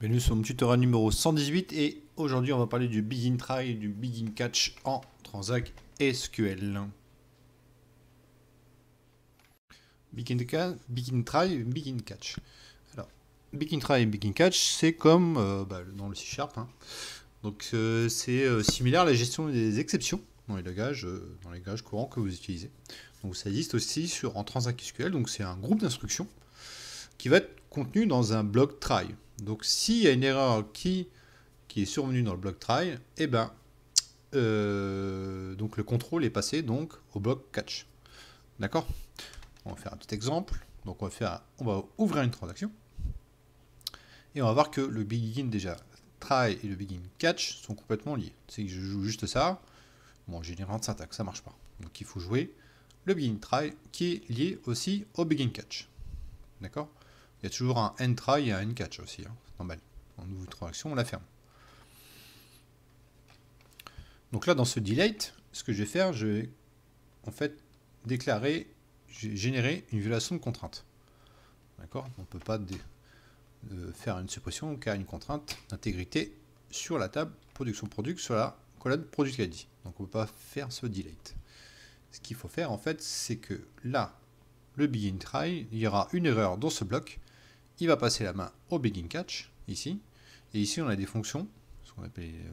Bienvenue sur mon tutoriel numéro 118 et aujourd'hui on va parler du Begin Try et du Begin Catch en Transact SQL. Begin Try, Begin Catch. Alors, Begin Try et Begin Catch, c'est comme dans le C#. Donc c'est similaire à la gestion des exceptions dans les langages courants que vous utilisez. Donc ça existe aussi en Transact SQL, donc c'est un groupe d'instructions qui va être contenu dans un bloc try. Donc s'il y a une erreur qui est survenue dans le bloc try, donc le contrôle est passé donc au bloc catch. D'accord? On va faire un petit exemple. Donc on va ouvrir une transaction et on va voir que le begin déjà try et le begin catch sont complètement liés. C'est que je joue juste ça. Bon, j'ai une erreur de syntaxe, ça marche pas. Donc il faut jouer le begin try qui est lié aussi au begin catch. D'accord? Il y a toujours un end try et un end catch aussi, hein, c'est normal. On ouvre une transaction, on la ferme. Donc là, dans ce delete, ce que je vais faire, je vais en fait générer une violation de contrainte. D'accord? On ne peut pas faire une suppression car une contrainte d'intégrité sur la table production-product sur la colonne product ID. Donc on ne peut pas faire ce delete. Ce qu'il faut faire en fait, c'est que là, le begin try, il y aura une erreur dans ce bloc. Il va passer la main au begin catch, ici. Et ici, on a des fonctions, ce qu'on appelle des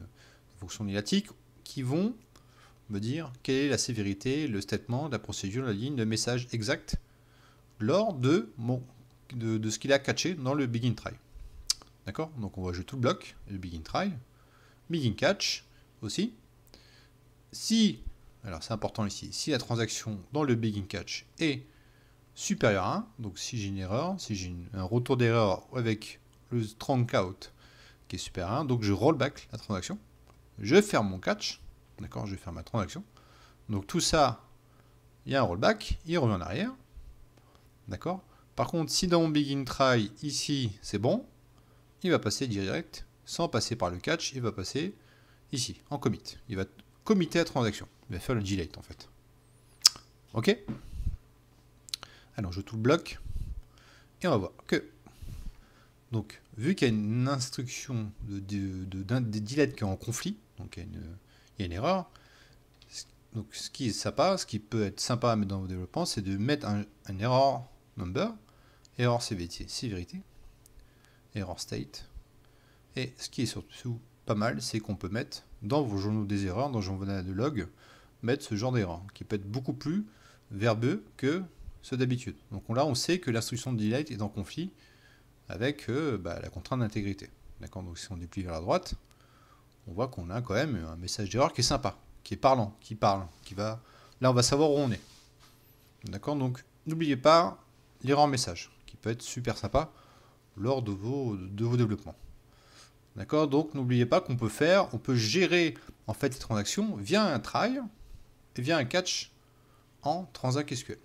fonctions nilatiques, qui vont me dire quelle est la sévérité, le statement, la procédure, la ligne, le message exact lors de ce qu'il a catché dans le begin try. D'accord? Donc on va jouer tout le bloc, le begin try, begin catch aussi. Alors c'est important ici, si la transaction dans le begin catch est supérieur à 1, donc si j'ai une erreur, si j'ai un retour d'erreur avec le strong out qui est supérieur à 1, donc je rollback la transaction, je ferme mon catch, d'accord, je vais faire ma transaction, donc tout ça, il y a un rollback, il revient en arrière, d'accord. Par contre, si dans mon begin try, ici, c'est bon, il va passer direct, sans passer par le catch, il va passer ici, en commit, il va committer la transaction, il va faire le delete en fait. Ok. Alors je joue tout le bloc et on va voir que, donc, vu qu'il y a une instruction de delete qui est en conflit, donc il y a une erreur, donc ce qui peut être sympa à mettre dans vos développements, c'est de mettre un error number, error sévérité, error state, et ce qui est surtout pas mal, c'est qu'on peut mettre dans vos journaux des erreurs, dans le journal de log, mettre ce genre d'erreur, qui peut être beaucoup plus verbeux que ceux d'habitude. Donc là, on sait que l'instruction de delete est en conflit avec la contrainte d'intégrité. D'accord. Donc si on déplie vers la droite, on voit qu'on a quand même un message d'erreur qui est sympa, qui est parlant, qui parle, qui va. Là, on va savoir où on est. D'accord. Donc n'oubliez pas l'erreur message, qui peut être super sympa lors de vos développements. D'accord. Donc n'oubliez pas qu'on peut gérer en fait les transactions via un try et via un catch en Transact SQL.